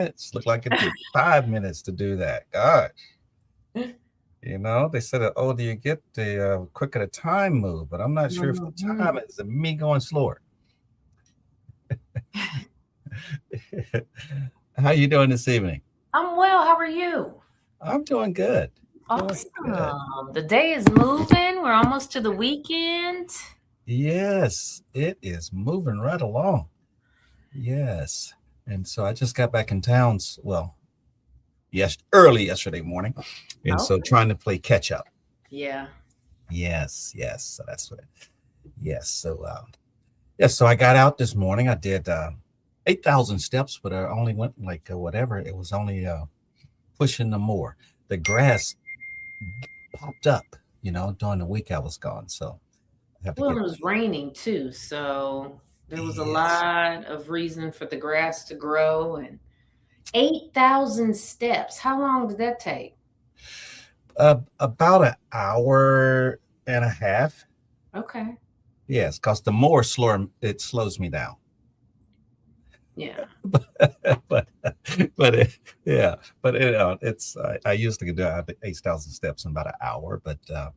minutes. Looked like it took 5 minutes to do that. God, they said the older you get, the quicker the time move. But I'm not sure if the time Mhm. is me going slower. How you doing this evening? I'm well. How are you? I'm doing good. Doing good. Awesome. The day is moving. We're almost to the weekend. Yes, it is moving right along. Yes. And so I just got back in town. Well, yes, early yesterday morning. And so Okay. trying to play catch up. Yeah. Yes, yes. So that's what. Yes. So yes. So I got out this morning. I did 8,000 steps, but I only went like whatever. It was only pushing the more. The grass popped up, during the week I was gone. So I have to Well, get. it was raining too, so there was a Yes. lot of reason for the grass to grow. And 8,000 steps. How long did that take? About an hour and a half. Okay. Yes, because the more slower it slows me down. Yeah. but yeah, but it's I used to do 8,000 steps in about an hour, but uh,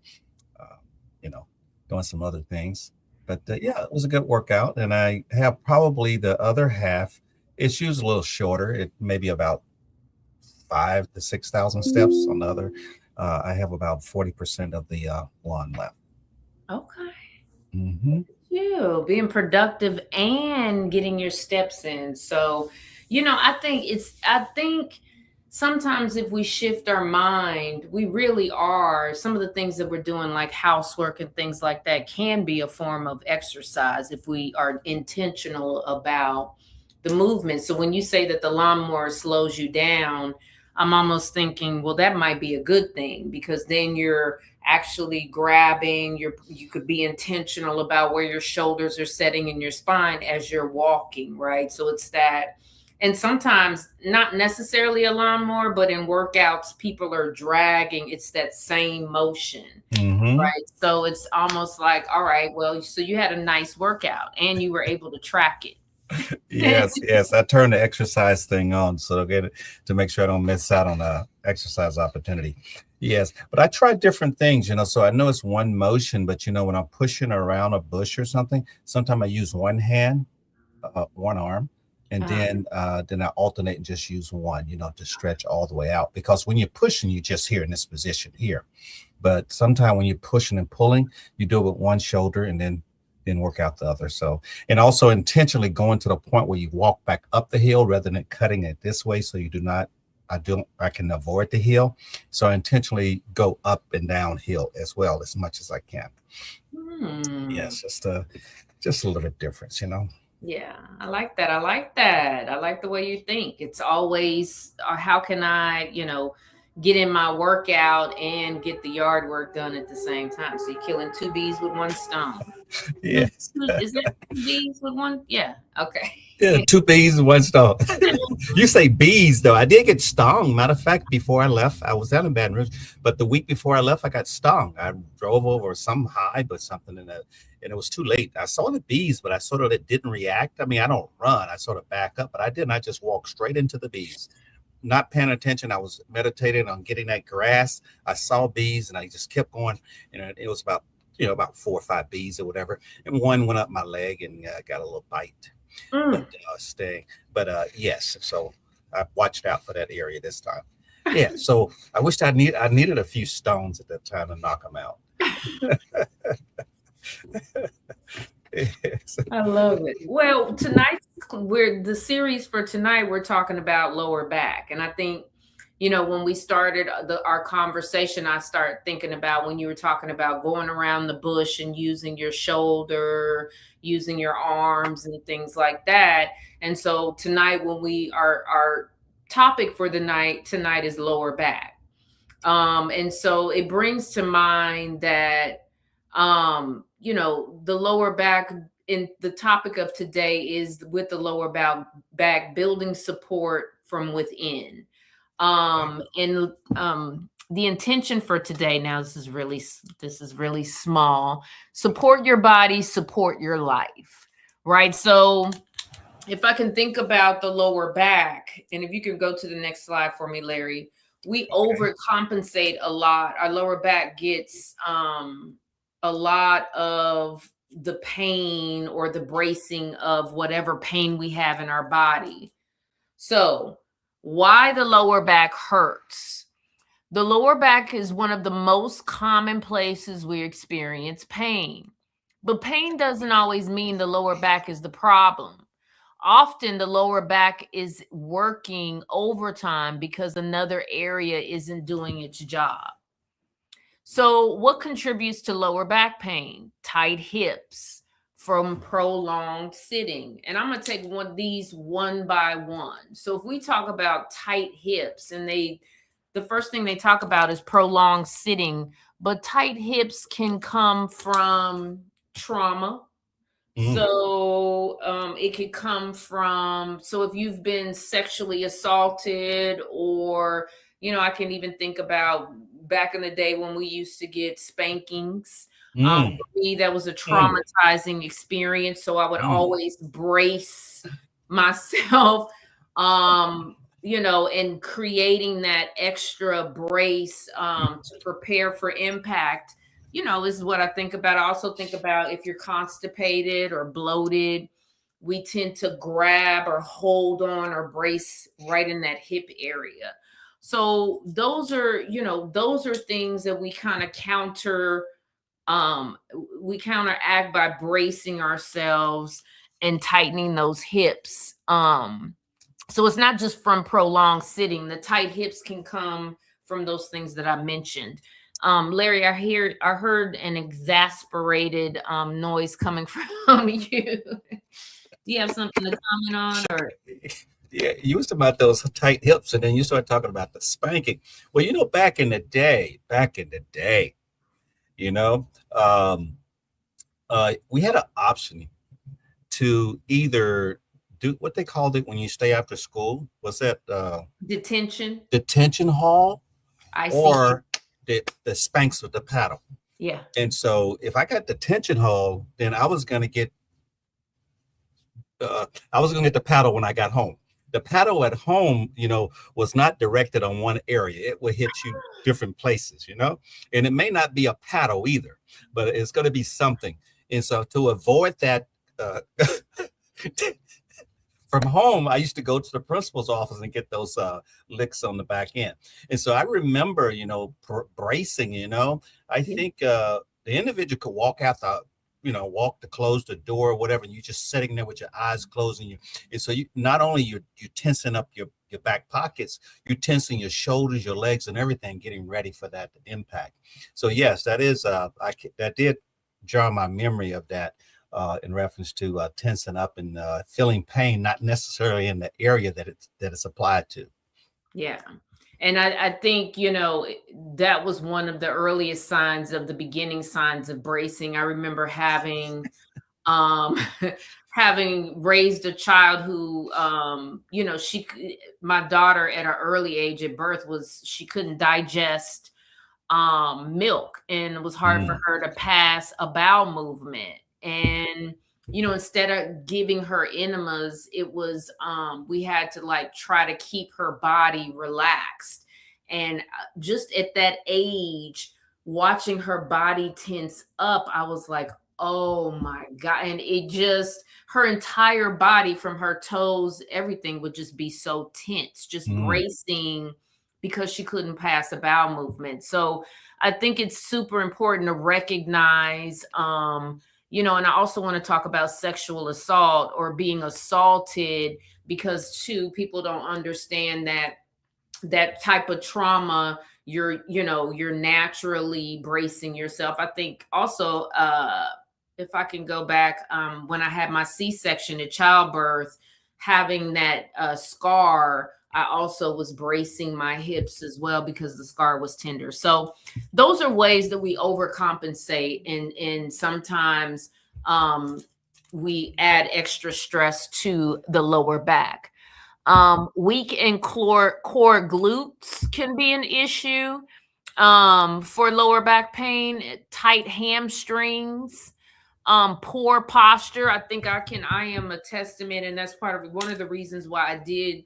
you know, doing some other things. But yeah, it was a good workout, and I have probably the other half. It's usually a little shorter. It maybe about 5 to 6,000 steps. On the other, I have about 40% of the lawn left. Okay. Hmm. You being productive and getting your steps in. So, I think sometimes if we shift our mind, we really are some of the things that we're doing, like housework and things like that, can be a form of exercise if we are intentional about the movement. So when you say that the lawnmower slows you down, I'm almost thinking, well, that might be a good thing, because then you're actually grabbing you could be intentional about where your shoulders are setting in your spine as you're walking, right? So it's that. And sometimes not necessarily a lawnmower, but in workouts people are dragging, it's that same motion, Hmm. right? So it's almost like, all right, well, so you had a nice workout and you were able to track it. Yes, yes. I turn the exercise thing on so to get it to make sure I don't miss out on a exercise opportunity. Yes, but I try different things, so I know it's one motion, but when I'm pushing around a bush or something, sometimes I use one hand, one arm, and uh, then I alternate and just use one, to stretch all the way out. Because when you're pushing, you just here in this position here. But sometimes when you're pushing and pulling, you do it with one shoulder and then work out the other. So, and also intentionally going to the point where you walk back up the hill rather than cutting it this way. So you do not, I can avoid the hill. So I intentionally go up and down hill as well as much as I can. hmm. Yes, just a little difference. Yeah, I like that. I like that. I like the way you think. It's always, how can I, get in my workout and get the yard work done at the same time? So you're killing two bees with one stone. Yes. Is that two bees with one? Yeah. Okay. Yeah, two bees in one stone. You say bees though. I did get stung. Matter of fact, before I left, I was down in Baton Rouge, but the week before I left, I got stung. I drove over some hive or something, and it was too late. I saw the bees, but I sort of didn't react. I mean, I don't run. I sort of back up, but I didn't. I just walked straight into the bees, not paying attention. I was meditating on getting that grass. I saw bees, and I just kept going. And it was about 4 or 5 bees or whatever, and one went up my leg and got a little bite, but Mm. staying. But yes, so I watched out for that area this time. Yeah, so I wished I needed a few stones at that time to knock them out. Yes. I love it. Well, the series for tonight, we're talking about lower back. And I think, when we started our conversation, I started thinking about when you were talking about going around the bush and using your shoulder, using your arms and things like that. And so tonight, when our topic for the night tonight is lower back. And so it brings to mind that, the lower back, in the topic of today is with the lower back building support from within. And the intention for today, now this is really small. Support your body, support your life. Right? So if I can think about the lower back, and if you can go to the next slide for me, Larry, we Okay. overcompensate a lot. Our lower back gets a lot of the pain or the bracing of whatever pain we have in our body. So, why the lower back hurts? The lower back is one of the most common places we experience pain. But pain doesn't always mean the lower back is the problem. Often the lower back is working overtime because another area isn't doing its job. So, what contributes to lower back pain? Tight hips from prolonged sitting. And I'm going to take these one by one. So, if we talk about tight hips, and the first thing they talk about is prolonged sitting, but tight hips can come from trauma. Mm. So it could come from, so if you've been sexually assaulted, or, I can even think about back in the day when we used to get spankings. Mm. For me, that was a Mm. traumatizing experience. So I would Mm. always brace myself, and creating that extra brace to prepare for impact, is what I think about. I also think about if you're constipated or bloated, we tend to grab or hold on or brace right in that hip area. So those are things that we counteract by bracing ourselves and tightening those hips. So it's not just from prolonged sitting. The tight hips can come from those things that I mentioned. Larry, I heard an exasperated noise coming from you. Do you have something to comment on, or? Yeah, you was talking about those tight hips, and then you started talking about the spanking. Well, back in the day, you know, um, we had an option to either do what they called it when you stay after school. Was that Detention? detention hall I see. or the spanks with the paddle? Yeah. And so, if I got detention hall, then I was going to get the paddle when I got home. The paddle at home, was not directed on one area. It will hit you different places, and it may not be a paddle either, but it's going to be something. And so to avoid that, uh, from home, I used to go to the principal's office and get those licks on the back end. And so I remember, bracing, I Yeah. think the individual could walk out walk to close the door or whatever, and you're just sitting there with your eyes closed, and so you not only you tensing up your back pockets, you're tensing your shoulders, your legs, and everything, getting ready for that impact. So yes, that is that did jar my memory of that, in reference to tensing up and feeling pain, not necessarily in the area that it's applied to. Yeah. And I think, that was one of the earliest signs of the beginning signs of bracing. I remember um having raised a child who my daughter at an early age at birth, was she couldn't digest milk, and it was hard for Mm, her to pass a bowel movement. And instead of giving her enemas, it was we had to like try to keep her body relaxed. And just at that age, watching her body tense up, I was like, oh my god. And it just, her entire body, from her toes, everything would just be so tense, just mm, bracing, because she couldn't pass a bowel movement. So I think it's super important to recognize, and I also want to talk about sexual assault or being assaulted, because too, people don't understand that type of trauma, you're naturally bracing yourself. I think also, if I can go back, when I had my C-section at childbirth, having that scar, I also was bracing my hips as well, because the scar was tender. So those are ways that we overcompensate, and sometimes we add extra stress to the lower back. Weak and core glutes can be an issue for lower back pain. Tight hamstrings, Poor posture. I am a testament, and that's part of one of the reasons why I did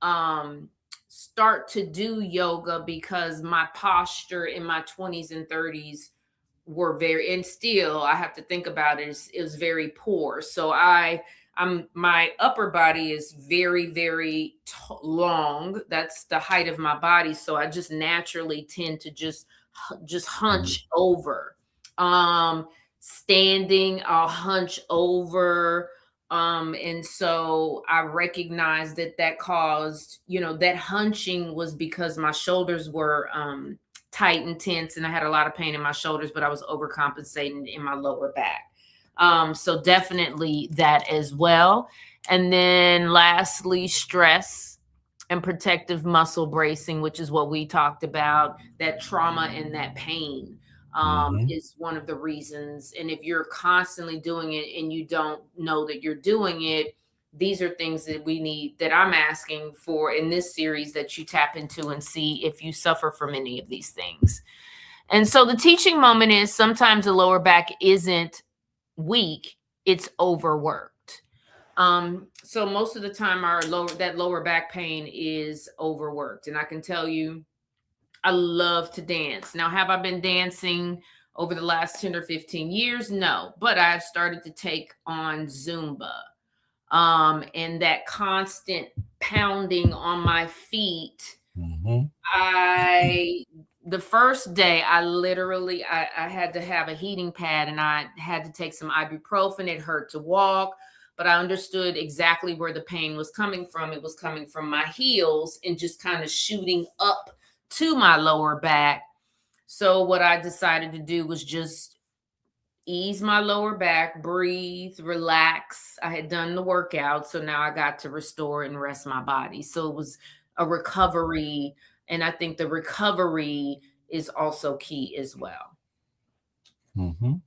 um start to do yoga, because my posture in my 20s and 30s were very, and still I have to think about it, it was very poor. So I'm my upper body is very, very long. That's the height of my body, so I just naturally tend to just Mhm. hunch over. um Standing, I'll hunch over. And so I recognized that that caused, that hunching was because my shoulders were tight and tense, and I had a lot of pain in my shoulders, but I was overcompensating in my lower back. So definitely that as well. And then lastly, stress and protective muscle bracing, which is what we talked about, that trauma and that pain Mhm. is one of the reasons. And if you're constantly doing it and you don't know that you're doing it, these are things that we need, that I'm asking for in this series, that you tap into and see if you suffer from any of these things. And so the teaching moment is, sometimes the lower back isn't weak, it's overworked. So most of the time that lower back pain is overworked. And I can tell you, I love to dance. Now, have I been dancing over the last 10 or 15 years? No, but I've started to take on Zumba. And that constant pounding on my feet, Mhm. I the first day I literally I had to have a heating pad, and I had to take some ibuprofen. It hurt to walk, but I understood exactly where the pain was coming from. It was coming from my heels and just kind of shooting up to my lower back. So what I decided to do was just ease my lower back, breathe, relax. I had done the workout, so now I got to restore and rest my body. So it was a recovery, and I think the recovery is also key as well. Mhm.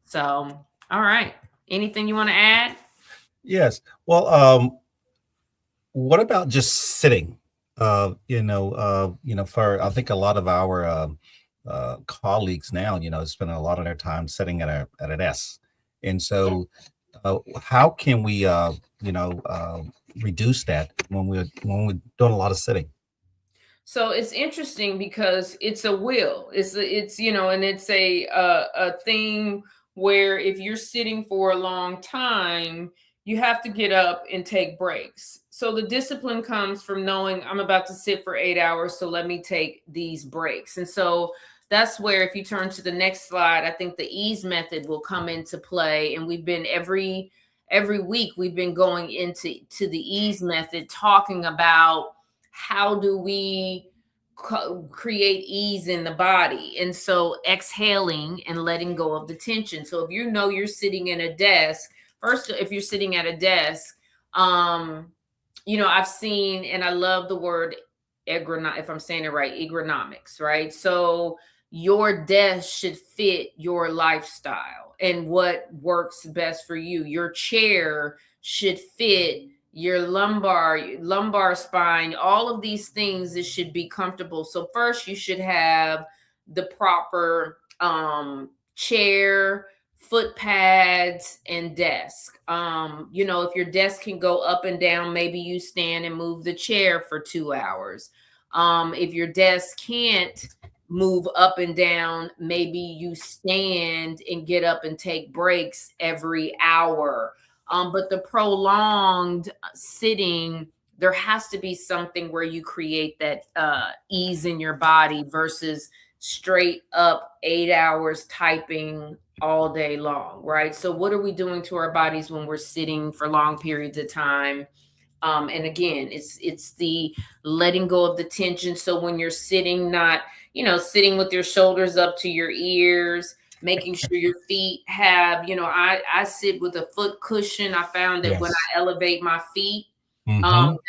So, all right. Anything you want to add? Yes. Well, what about just sitting? For I think a lot of our colleagues now, spend a lot of their time sitting at a desk, and Yeah. so how can we, reduce that when we're doing a lot of sitting? So it's interesting because it's a will. It's and it's a thing where if you're sitting for a long time, you have to get up and take breaks. So the discipline comes from knowing, I'm about to sit for 8 hours, so let me take these breaks. And so that's where, if you turn to the next slide, I think the ease method will come into play. And we've been every week we've been going into the ease method, talking about how do we create ease in the body. And so exhaling and letting go of the tension. So if you know you're sitting in a desk, first, if you're sitting at a desk, um I've seen, and I love the word if I'm saying it right, ergonomics, right? So your desk should fit your lifestyle and what works best for you. Your chair should fit your lumbar spine, all of these things. It should be comfortable. So first you should have the proper chair, foot pads, and desk. If your desk can go up and down, maybe you stand and move the chair for 2 hours. If your desk can't move up and down, maybe you stand and get up and take breaks every hour. But the prolonged sitting, there has to be something where you create that ease in your body versus straight up 8 hours typing all day long, right? So, what are we doing to our bodies when we're sitting for long periods of time? And again, it's the letting go of the tension. So when you're sitting, not sitting with your shoulders up to your ears, making sure your feet have, I sit with a foot cushion. I found that when Yes. I elevate my feet, Hmm.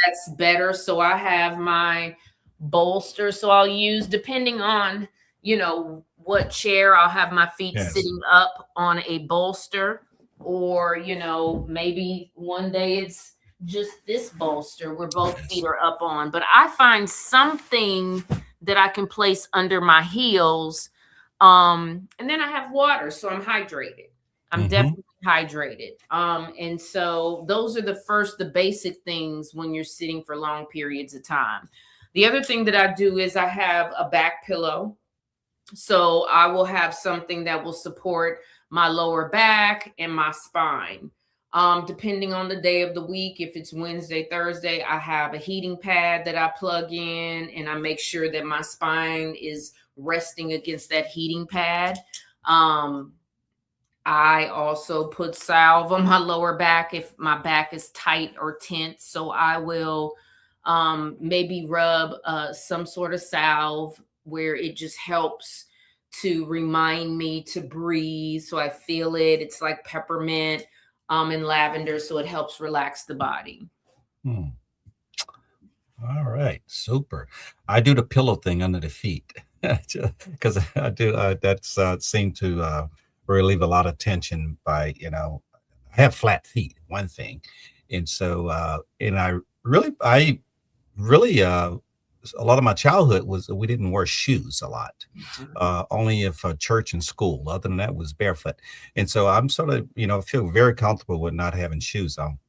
that's better. So I have my bolster. So I'll use, depending on what chair, I'll have my feet Yes. sitting up on a bolster, or maybe one day it's just this bolster where both feet Yes. are up on. But I find something that I can place under my heels. And then I have water, so I'm hydrated. I'm Hmm. definitely hydrated. And so those are the basic things when you're sitting for long periods of time. The other thing that I do is I have a back pillow. So I will have something that will support my lower back and my spine. Depending on the day of the week, if it's Wednesday, Thursday, I have a heating pad that I plug in and I make sure that my spine is resting against that heating pad. Um, I also put salve on my lower back if my back is tight or tense. So I will maybe rub some sort of salve where it just helps to remind me to breathe. So I feel it. It's like peppermint and lavender. So it helps relax the body. Hmm. All right, super. I do the pillow thing under the feet because I do. That's seemed to relieve a lot of tension by I have flat feet. One thing, and so and I really a lot of my childhood was we didn't wear shoes a lot, only if church and school. Other than that, was barefoot, and so I'm sort of feel very comfortable with not having shoes on.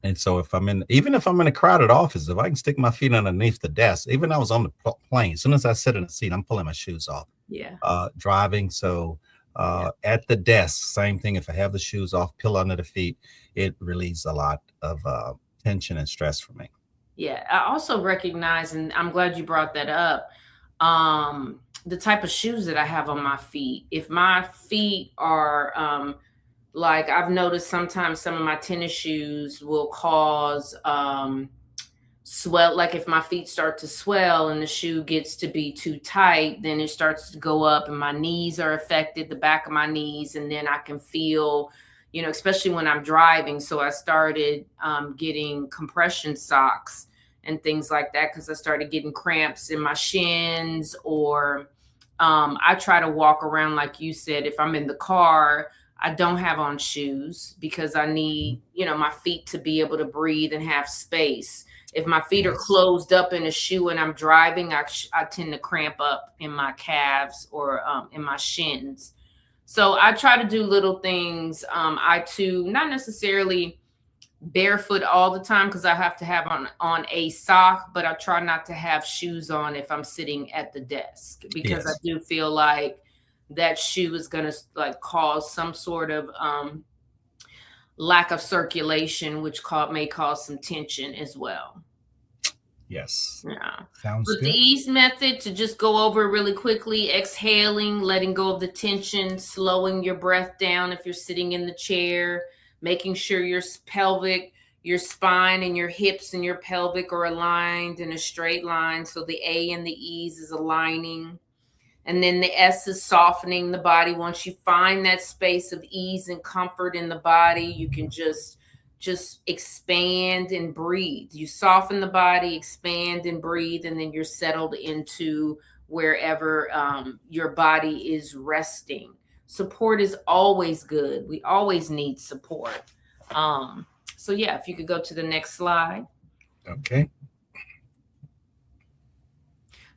And so even if I'm in a crowded office, if I can stick my feet underneath the desk, even I was on the plane, as soon as I sit in the seat, I'm pulling my shoes off. Yeah. Driving, so Yeah. at the desk, same thing. If I have the shoes off, pillow under the feet, it relieves a lot of tension and stress for me. Yeah. I also recognize, and I'm glad you brought that up, the type of shoes that I have on my feet. If my feet are like I've noticed sometimes some of my tennis shoes will cause swell, like if my feet start to swell and the shoe gets to be too tight, then it starts to go up and my knees are affected, the back of my knees, and then I can feel, especially when I'm driving. So I started getting compression socks and things like that because I started getting cramps in my shins. Or I try to walk around, like you said, if I'm in the car, I don't have on shoes because I need, my feet to be able to breathe and have space. If my feet are Yes. closed up in a shoe and I'm driving, I tend to cramp up in my calves or in my shins. So I try to do little things. I too, not necessarily barefoot all the time because I have to have on a sock, but I try not to have shoes on if I'm sitting at the desk because I Yes. do feel like that shoe is going to like cause some sort of lack of circulation, which may cause some tension as well. Yes. Yeah. Sounds But the good. ease method, to just go over really quickly: exhaling, letting go of the tension, slowing your breath down if you're sitting in the chair, making sure your pelvic, your spine, and your hips and your pelvic are aligned in a straight line. So the A and the E's is aligning. And then the S is softening the body. Once you find that space of ease and comfort in the body, you can just expand and breathe. You soften the body, expand and breathe, and then you're settled into wherever your body is resting. Support is always good. We always need support. Um, so yeah, if you could go to the next slide. Okay.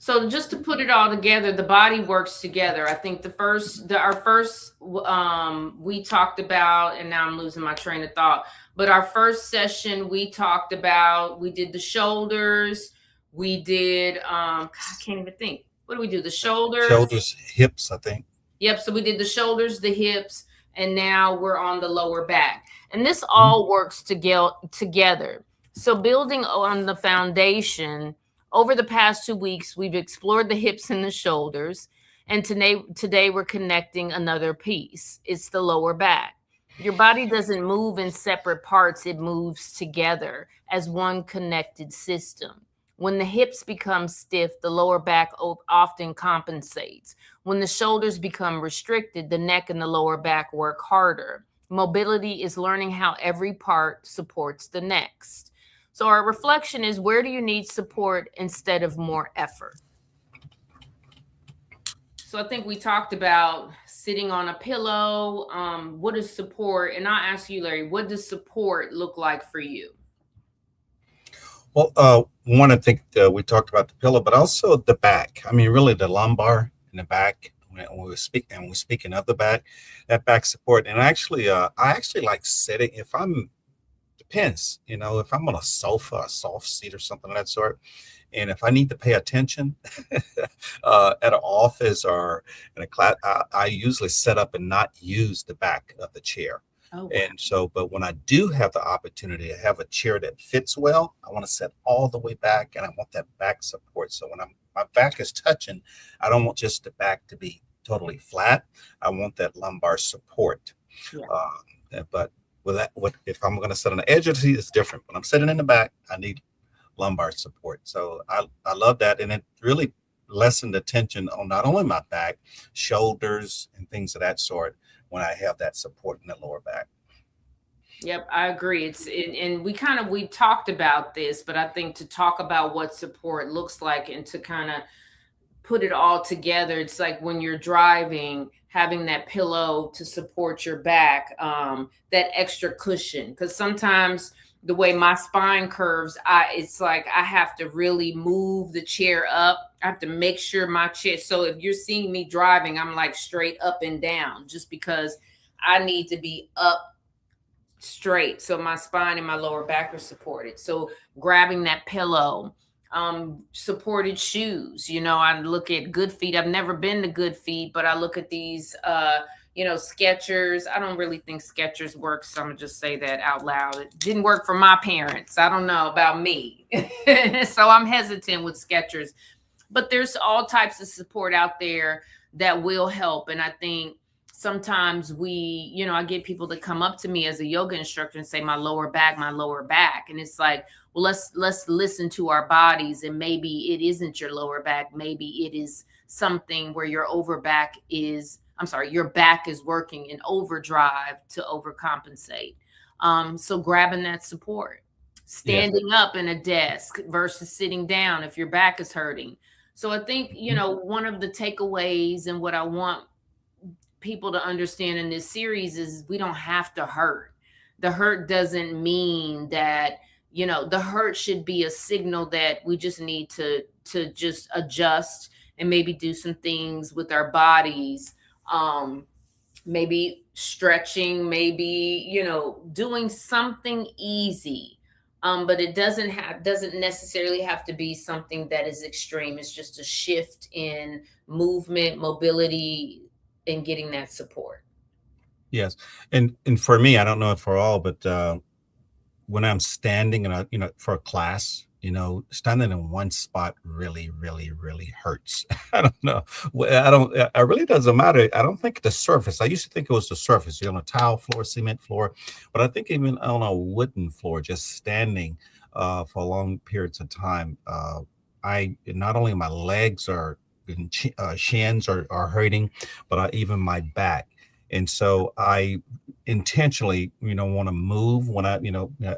So just to put it all together, the body works together. I think our first, we talked about, and now I'm losing my train of thought. But our first session, we talked about, we did the shoulders, we did, I can't even think. What do we do? The shoulders. Shoulders, hips, I think. Yep. So we did the shoulders, the hips, and now we're on the lower back. And this Mhm. all works together. So building on the foundation, over the past 2 weeks, we've explored the hips and the shoulders. And today we're connecting another piece. It's the lower back. Your body doesn't move in separate parts, it moves together as one connected system. When the hips become stiff, the lower back often compensates. When the shoulders become restricted, the neck and the lower back work harder. Mobility is learning how every part supports the next. So, our reflection is, where do you need support instead of more effort? So, I think we talked about sitting on a pillow. What is support? And I'll ask you, Larry, what does support look like for you? Well, one, I think we talked about the pillow, but also the back. I mean, really the lumbar and the back. when we're speaking of the back, that back support, and I actually like sitting if I'm depends, if I'm on a sofa, a soft seat, or something of that sort, and if I need to pay attention at an office or in a class, I usually set up and not use the back of the chair. Oh, wow. And so, but when I do have the opportunity to have a chair that fits well, I want to sit all the way back and I want that back support. So when my back is touching, I don't want just the back to be totally flat. I want that lumbar support. Yeah. But with that, if I'm going to sit on the edge of the seat, it's different. When I'm sitting in the back, I need lumbar support. So I love that. And it really lessened the tension on not only my back, shoulders, and things of that sort when I have that support in the lower back. Yep, I agree. And we talked about this, but I think to talk about what support looks like and to kind of put it all together, it's like when you're driving, having that pillow to support your back, that extra cushion. Because sometimes the way my spine curves, it's like I have to really move the chair up. I have to make sure my chair. So if you're seeing me driving, I'm like straight up and down, just because I need to be up straight so my spine and my lower back are supported. So grabbing that pillow, supported shoes. I look at Good Feet. I've never been to Good Feet, but I look at these Skechers. I don't really think Skechers works, so I'm gonna just say that out loud. It didn't work for my parents. I don't know about me. So I'm hesitant with Skechers. But there's all types of support out there that will help. And I think sometimes I get people to come up to me as a yoga instructor and say, my lower back. And it's like, well, let's listen to our bodies. And maybe it isn't your lower back. Maybe it is something where your back is working in overdrive to overcompensate. So grabbing that support, standing up in a desk versus sitting down if your back is hurting. So I think, one of the takeaways and what I want people to understand in this series is we don't have to hurt. The hurt doesn't mean that, the hurt should be a signal that we just need to just adjust and maybe do some things with our bodies. Maybe stretching, maybe, doing something easy. But it doesn't necessarily have to be something that is extreme. It's just a shift in movement, mobility, and getting that support. Yes. And for me, I don't know if for all, but when I'm standing for a class, standing in one spot really, really, really hurts. I don't know. It really doesn't matter. I don't think the surface, I used to think it was the surface, on a tile floor, cement floor, but I think even on a wooden floor, just standing for long periods of time, not only my legs shins are hurting, but even my back. And so I intentionally, want to move when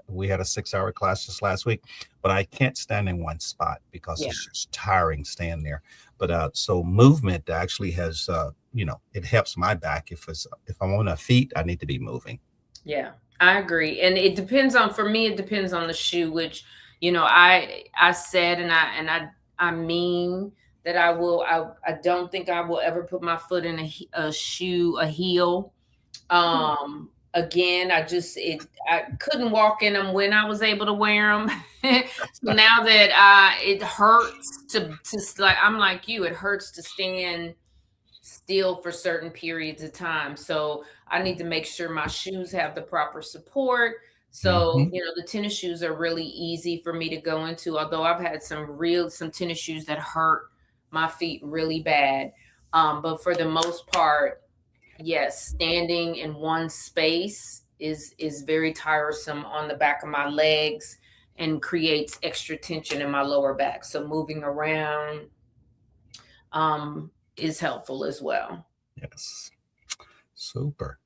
we had a 6-hour class just last week, but I can't stand in one spot because it's just tiring staying there. But so movement actually has, it helps my back. If I'm on a feet, I need to be moving. Yeah, I agree. And for me, it depends on the shoe, which, I said, and I mean, that I don't think I will ever put my foot in a shoe, a heel. Again, I couldn't walk in them when I was able to wear them. So now that it hurts to like, I'm like you, it hurts to stand still for certain periods of time. So I need to make sure my shoes have the proper support. So, the tennis shoes are really easy for me to go into, although I've had some tennis shoes that hurt my feet really bad. But for the most part, yes, standing in one space is very tiresome on the back of my legs and creates extra tension in my lower back. So moving around is helpful as well. Yes. Super.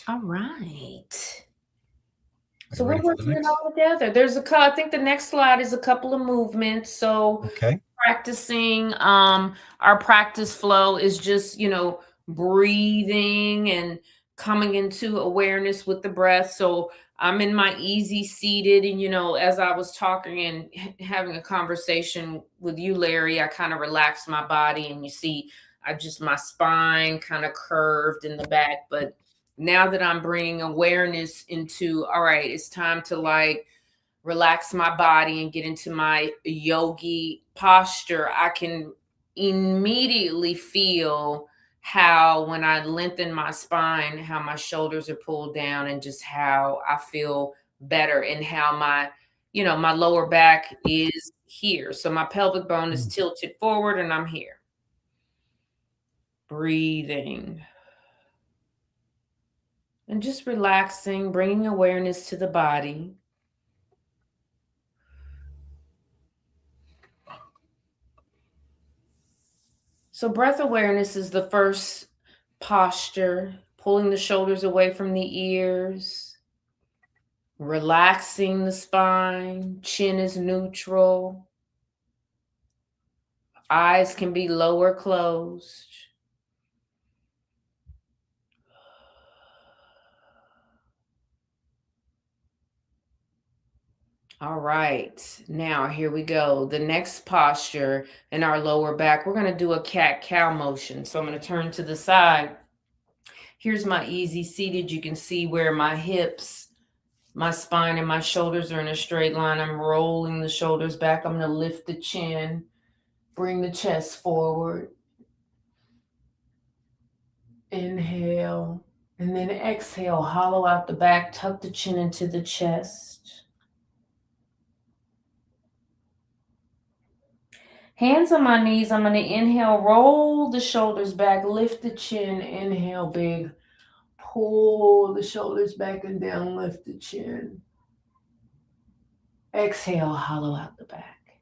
All right. Are So you we're ready for the working it next? all together. I think the next slide is a couple of movements. So Okay. practicing, our practice flow is just, breathing and coming into awareness with the breath. So I'm in my easy seated, and, as I was talking and having a conversation with you, Larry, I kind of relaxed my body, and you see my spine kind of curved in the back. But now that I'm bringing awareness into, all right, it's time to like relax my body and get into my yogi posture, I can immediately feel how when I lengthen my spine, how my shoulders are pulled down and just how I feel better and how my lower back is here. So my pelvic bone is tilted forward and I'm here. Breathing. And just relaxing, bringing awareness to the body. So breath awareness is the first posture, pulling the shoulders away from the ears, relaxing the spine, chin is neutral, eyes can be lower closed. All right, now here we go. The next posture in our lower back, we're going to do a cat-cow motion. So I'm going to turn to the side. Here's my easy seated. You can see where my hips, my spine, and my shoulders are in a straight line. I'm rolling the shoulders back. I'm going to lift the chin, bring the chest forward. Inhale, and then exhale, hollow out the back, tuck the chin into the chest. Hands on my knees. I'm going to inhale, roll the shoulders back, lift the chin, inhale big, pull the shoulders back and down, lift the chin. Exhale, hollow out the back.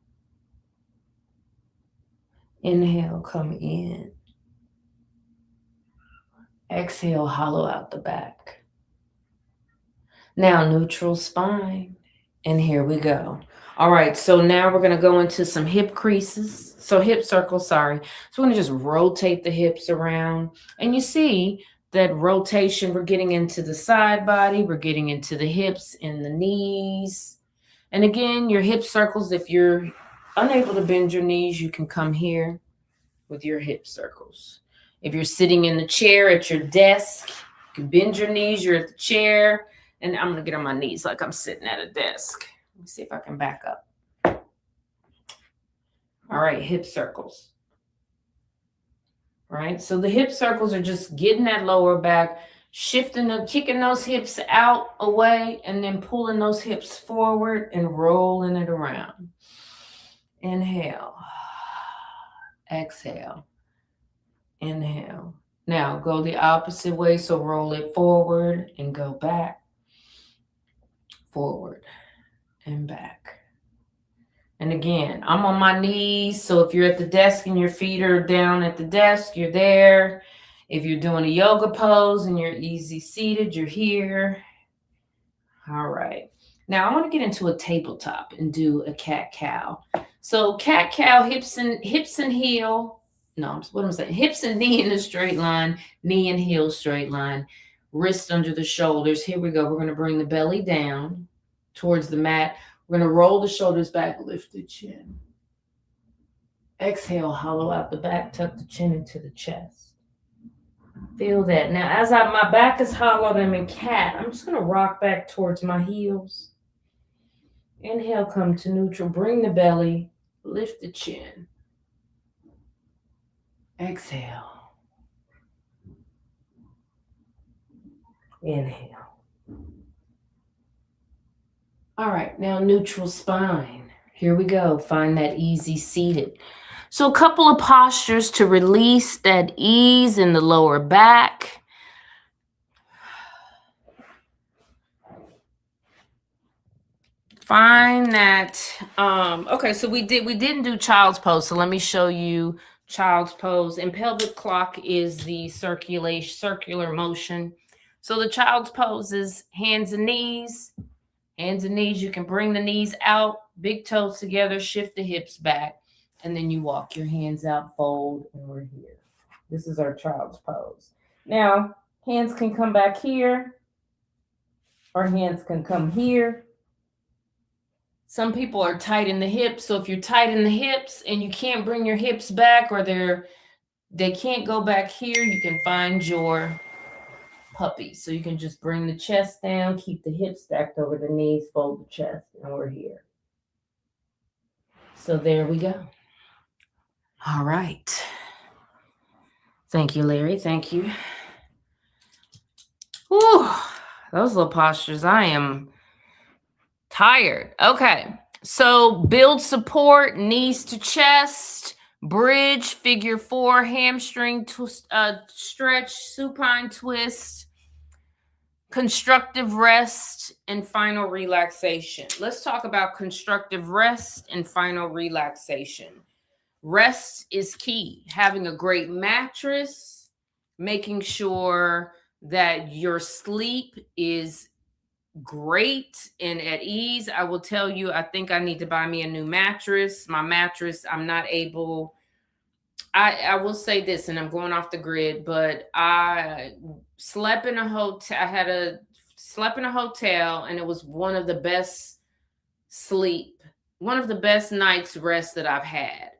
Inhale, come in. Exhale, hollow out the back. Now neutral spine. And here we go. All right, so now we're going to go into some hip creases. So hip circles, sorry. So we're going to just rotate the hips around. And you see that rotation, we're getting into the side body, we're getting into the hips and the knees. And again, your hip circles, if you're unable to bend your knees, you can come here with your hip circles. If you're sitting in the chair at your desk, you can bend your knees, you're at the chair. And I'm going to get on my knees like I'm sitting at a desk. Let me see if I can back up. All right, hip circles. All right, so the hip circles are just getting that lower back, shifting them, kicking those hips out, away, and then pulling those hips forward and rolling it around. Inhale. Exhale. Inhale. Now go the opposite way, so roll it forward and go back. Forward and back. And again, I'm on my knees. So if you're at the desk and your feet are down at the desk, you're there. If you're doing a yoga pose and you're easy seated, you're here. All right. Now I want to get into a tabletop and do a cat-cow. So cat-cow, hips and heel. No, what am I saying? Hips and knee in a straight line, knee and heel straight line. Wrist under the shoulders. Here we go. We're going to bring the belly down towards the mat. We're going to roll the shoulders back, lift the chin. Exhale, hollow out the back, tuck the chin into the chest. Feel that. Now, as my back is hollowed, I'm in cat. I'm just going to rock back towards my heels. Inhale, come to neutral. Bring the belly, lift the chin. Exhale. Inhale. All right, now neutral spine. Here we go. Find that easy seated. So a couple of postures to release that ease in the lower back. Find that. Okay, so we didn't do child's pose. So let me show you child's pose. And pelvic clock is the circular motion. So the child's pose is hands and knees. Hands and knees, you can bring the knees out, big toes together, shift the hips back, and then you walk your hands out, fold, and we're here. This is our child's pose. Now, hands can come back here, or hands can come here. Some people are tight in the hips, so if you're tight in the hips and you can't bring your hips back or they're they can't go back here, you can find your puppy. So you can just bring the chest down, keep the hips stacked over the knees, fold the chest, and we're here. So there we go. All right. Thank you, Larry. Thank you. Whew, those little postures. I am tired. Okay. So build support, knees to chest, bridge, figure four, hamstring twist, stretch, supine twist, constructive rest, and final relaxation. Let's talk about constructive rest and final relaxation. Rest is key. Having a great mattress, making sure that your sleep is great and at ease. I will tell you, I think I need to buy me a new mattress. My mattress, I'm not able. I will say this, and I'm going off the grid, but I slept in a hotel. Slept in a hotel, and it was one of the best nights rest that I've had.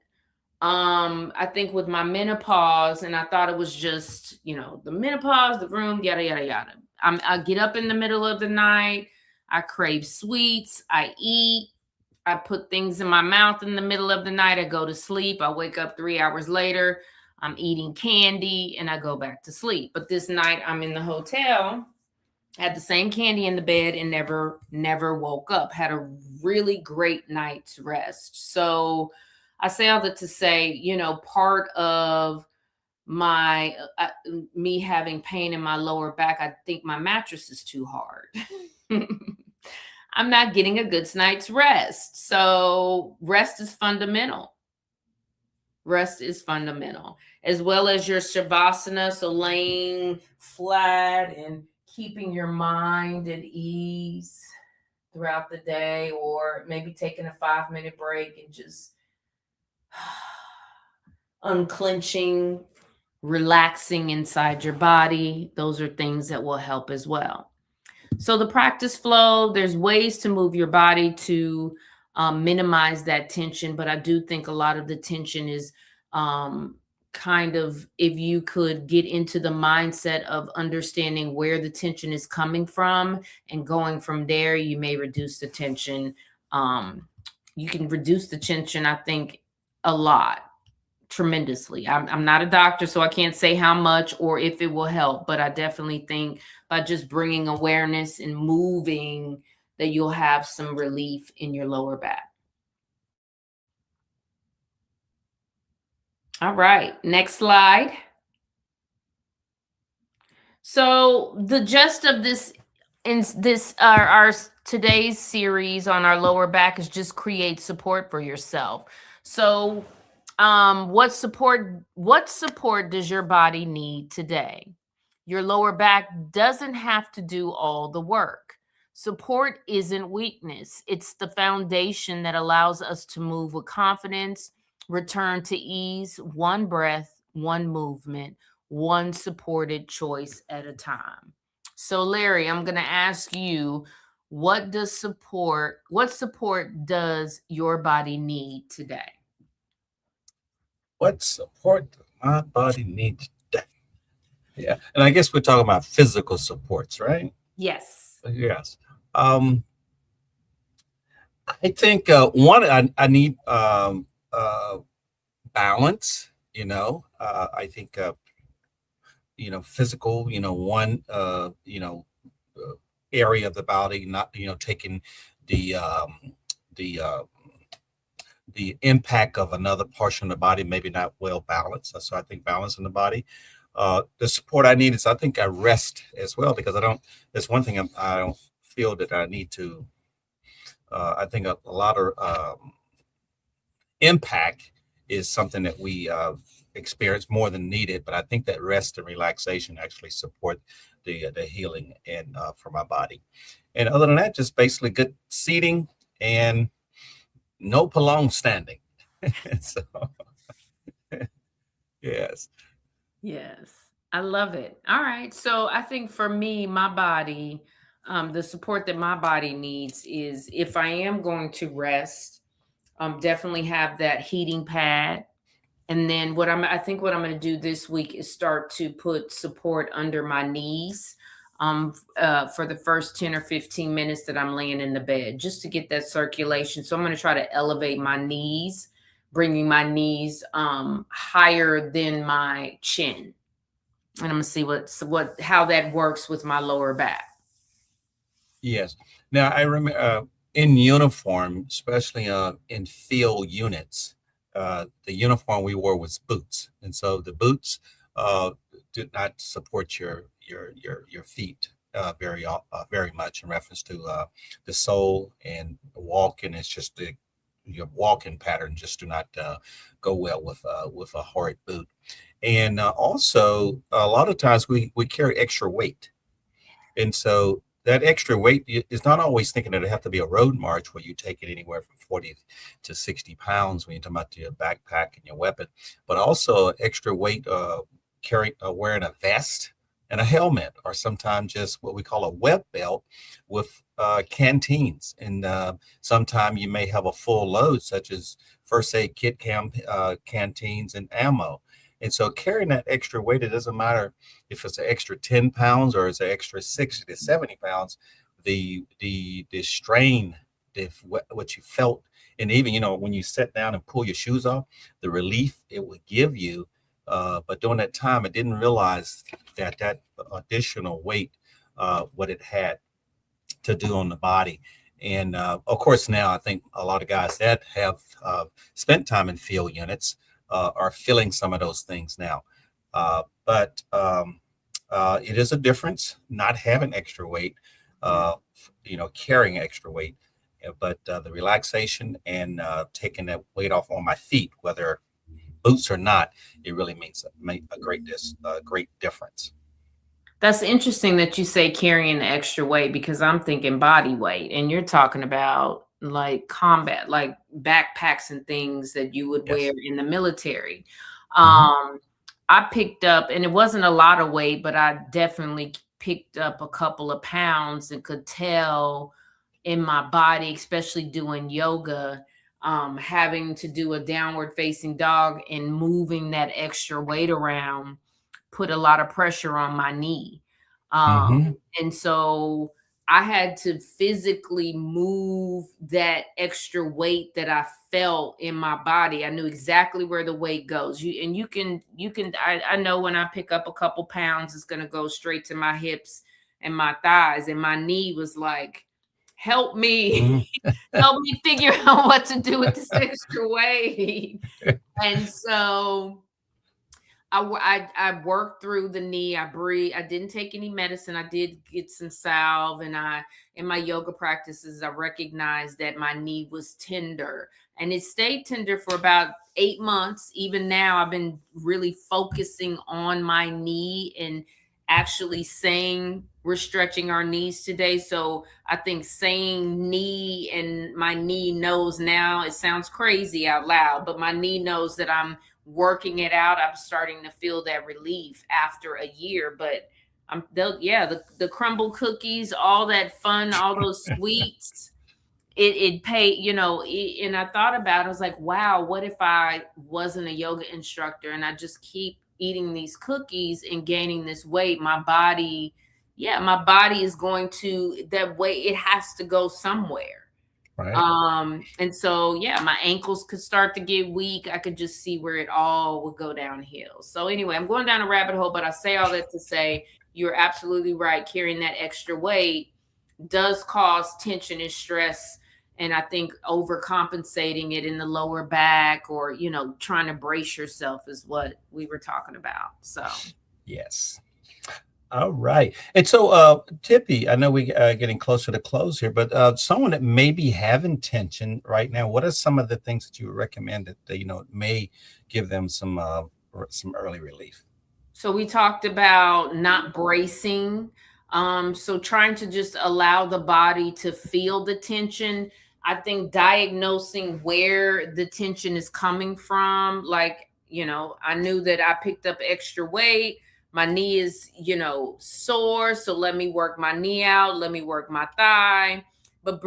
I think with my menopause, and I thought it was just, the menopause, the room, yada, yada, yada. I get up in the middle of the night. I crave sweets. I eat. I put things in my mouth in the middle of the night. I go to sleep. I wake up 3 hours later. I'm eating candy and I go back to sleep. But this night I'm in the hotel, had the same candy in the bed and never woke up. Had a really great night's rest. So I say all that to say, part of my me having pain in my lower back, I think my mattress is too hard. I'm not getting a good night's rest. So rest is fundamental. Rest is fundamental, as well as your shavasana, so laying flat and keeping your mind at ease throughout the day, or maybe taking a 5-minute break and just unclenching, relaxing inside your body. Those are things that will help as well. So the practice flow, there's ways to move your body to minimize that tension, but I do think a lot of the tension is kind of, if you could get into the mindset of understanding where the tension is coming from and going from there, you may reduce the tension. You can reduce the tension, I think, a lot, tremendously. I'm not a doctor, so I can't say how much or if it will help, but I definitely think by just bringing awareness and moving that you'll have some relief in your lower back. All right, next slide. So the gist of this in this our today's series on our lower back is just create support for yourself. So what support does your body need today? Your lower back doesn't have to do all the work. Support isn't weakness. It's the foundation that allows us to move with confidence, return to ease, one breath, one movement, one supported choice at a time. So Larry, I'm going to ask you, what support does your body need today? What support my body needs today? Yeah, and I guess we're talking about physical supports, right? Yes. Yes. I think one, I need balance. I think physical. One area of the body, not taking the the uh, the impact of another portion of the body, maybe not well balanced. So I think balance in the body. The support I need is, I think, I rest as well, because I don't. There's one thing I don't feel that I need to. I think a lot of impact is something that we experience more than needed, but I think that rest and relaxation actually support the healing and for my body. And other than that, just basically good seating and no prolonged standing. So, yes. Yes, I love it. All right. So I think for me, my body, the support that my body needs is, if I am going to rest, definitely have that heating pad. And then I think what I'm going to do this week is start to put support under my knees for the first 10 or 15 minutes that I'm laying in the bed, just to get that circulation. So I'm going to try to elevate my knees, bringing my knees higher than my chin. And I'm going to see how that works with my lower back. Yes. Now I remember in uniform, especially in field units, the uniform we wore was boots, and so the boots uh, did not support your feet very much in reference to the sole and walking. It's just your walking pattern just do not go well with a hard boot, and also a lot of times we carry extra weight, and so that extra weight is not always thinking that it have to be a road march where you take it anywhere from 40 to 60 pounds when you're talking about your backpack and your weapon, but also extra weight wearing a vest and a helmet, or sometimes just what we call a web belt with canteens. And sometimes you may have a full load, such as first aid kit canteens and ammo. And so carrying that extra weight, it doesn't matter if it's an extra 10 pounds or it's an extra 60 to 70 pounds, the strain, what you felt, and even, when you sit down and pull your shoes off, the relief it would give you. But during that time, I didn't realize that additional weight, what it had to do on the body. And of course, now I think a lot of guys that have spent time in field units are feeling some of those things now. But it is a difference not having extra weight, carrying extra weight, but the relaxation and taking that weight off on my feet, whether boots or not, it really make a great difference. That's interesting that you say carrying the extra weight, because I'm thinking body weight, and you're talking about like combat, like backpacks and things that you would wear Yes. in the military. Hmm. I picked up, and it wasn't a lot of weight, but I definitely picked up a couple of pounds and could tell in my body, especially doing yoga, having to do a downward facing dog and moving that extra weight around put a lot of pressure on my knee. Um, Hmm. and so I had to physically move that extra weight that I felt in my body. I knew exactly where the weight goes. I know when I pick up a couple pounds, it's going to go straight to my hips and my thighs. And my knee was like, help me, Hmm. help me figure out what to do with this extra weight. And so I worked through the knee. I breathe. I didn't take any medicine. I did get some salve, and in my yoga practices, I recognized that my knee was tender, and it stayed tender for about 8 months. Even now, I've been really focusing on my knee and actually saying we're stretching our knees today. So I think saying knee, and my knee knows now, it sounds crazy out loud, but my knee knows that I'm working it out. I'm starting to feel that relief after a year. But the crumble cookies, all that fun, all those sweets, it pay, and I thought about it, I was like, wow, what if I wasn't a yoga instructor and I just keep eating these cookies and gaining this weight? My body is going to, that weight, it has to go somewhere. Right. And so yeah, my ankles could start to get weak. I could just see where it all would go downhill. So anyway, I'm going down a rabbit hole, but I say all that to say you're absolutely right. Carrying that extra weight does cause tension and stress. And I think overcompensating it in the lower back, or, trying to brace yourself, is what we were talking about. So Yes. All right. And so, Tippy, I know we getting closer to close here, but someone that may be having tension right now, what are some of the things that you would recommend that may give them some early relief? So we talked about not bracing. So trying to just allow the body to feel the tension. I think diagnosing where the tension is coming from. Like, I knew that I picked up extra weight. My knee is, sore. So let me work my knee out. Let me work my thigh. But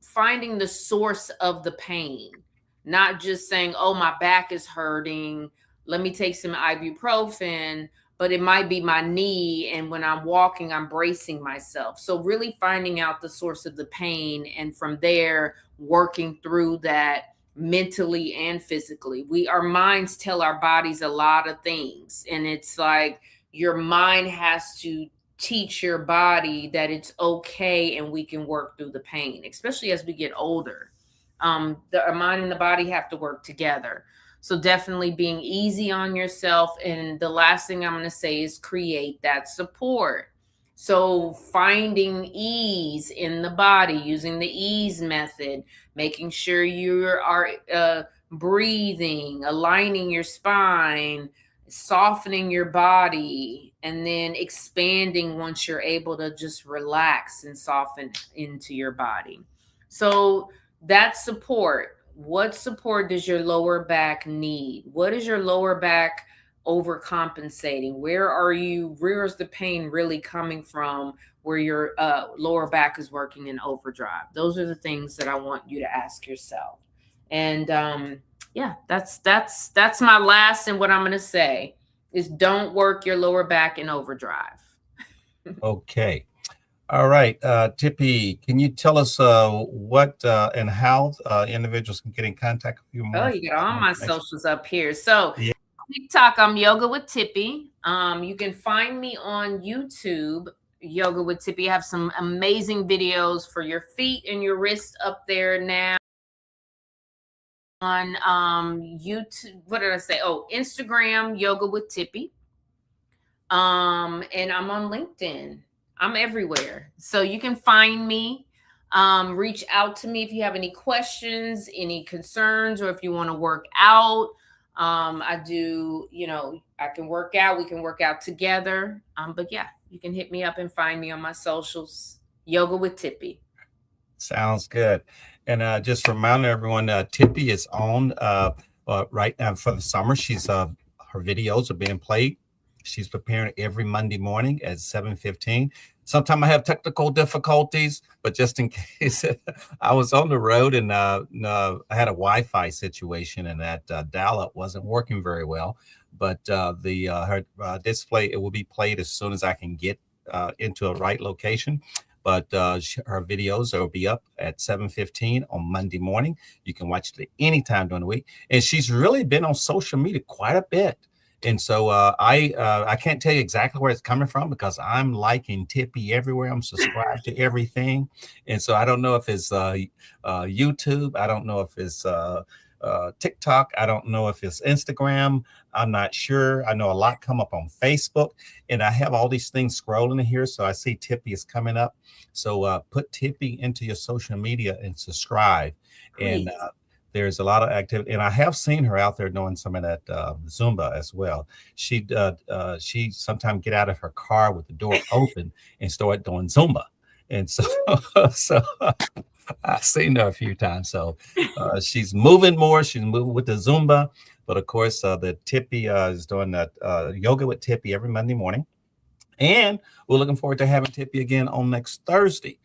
finding the source of the pain. not just saying, oh, my back is hurting, let me take some ibuprofen, but it might be my knee. And when I'm walking, I'm bracing myself. So, really finding out the source of the pain, and from there, working through that mentally and physically. Our minds tell our bodies a lot of things. And it's like your mind has to teach your body that it's okay and we can work through the pain, especially as we get older. Our mind and the body have to work together. So definitely being easy on yourself. And the last thing I'm going to say is create that support. So finding ease in the body, using the ease method, making sure you are breathing, aligning your spine, softening your body, and then expanding once you're able to just relax and soften into your body. So that support. What support does your lower back need? What is your lower back overcompensating? Where's the pain really coming from, where your lower back is working in overdrive? Those are the things that I want you to ask yourself. And yeah, that's my last, and what I'm going to say is don't work your lower back in overdrive. Okay. All right. Tippi, can you tell us what and how individuals can get in contact with you Oh, more? you got all More my information? socials up here. So Yeah. TikTok, I'm Yoga with Tippi. You can find me on YouTube, Yoga with Tippi. I have some amazing videos for your feet and your wrists up there now. On YouTube, what did I say? Oh, Instagram, Yoga with Tippi. And I'm on LinkedIn. I'm everywhere. So you can find me. Reach out to me if you have any questions, any concerns, or if you want to work out. I do, I can work out. We can work out together. But yeah, you can hit me up and find me on my socials. Yoga with Tippi. Sounds good. And just remind everyone, Tippi is on right now for the summer. She's her videos are being played. She's preparing every Monday morning at 7:15. Sometimes I have technical difficulties, but just in case, I was on the road and I had a Wi-Fi situation, and that dial-up wasn't working very well. But the her display, it will be played as soon as I can get into a right location. But her videos will be up at 7:15 on Monday morning. You can watch it anytime during the week. And she's really been on social media quite a bit. And so I can't tell you exactly where it's coming from, because I'm liking Tippi everywhere. I'm subscribed to everything. And so I don't know if it's YouTube. I don't know if it's TikTok. I don't know if it's Instagram. I'm not sure. I know a lot come up on Facebook, and I have all these things scrolling in here. So I see Tippi is coming up. So put Tippi into your social media and subscribe. Please. And there's a lot of activity, and I have seen her out there doing some of that Zumba as well. She sometimes get out of her car with the door open and start doing Zumba, and so so I've seen her a few times. So she's moving more. She's moving with the Zumba, but of course the Tippi is doing that yoga with Tippi every Monday morning. And we're looking forward to having Tippi again on next Thursday.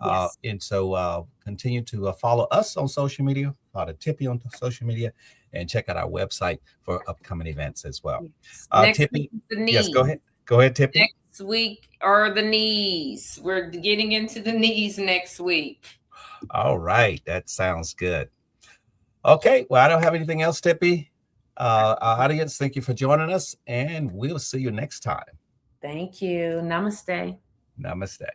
Yes. And so continue to follow us on social media, follow Tippi on social media, and check out our website for upcoming events as well. Next Tippi, week is the knees. yes, go ahead. Go ahead, Tippi. Next week are the knees. We're getting into the knees next week. All right. That sounds good. Okay. Well, I don't have anything else, Tippi. Our audience, thank you for joining us, and we'll see you next time. Thank you. Namaste. Namaste.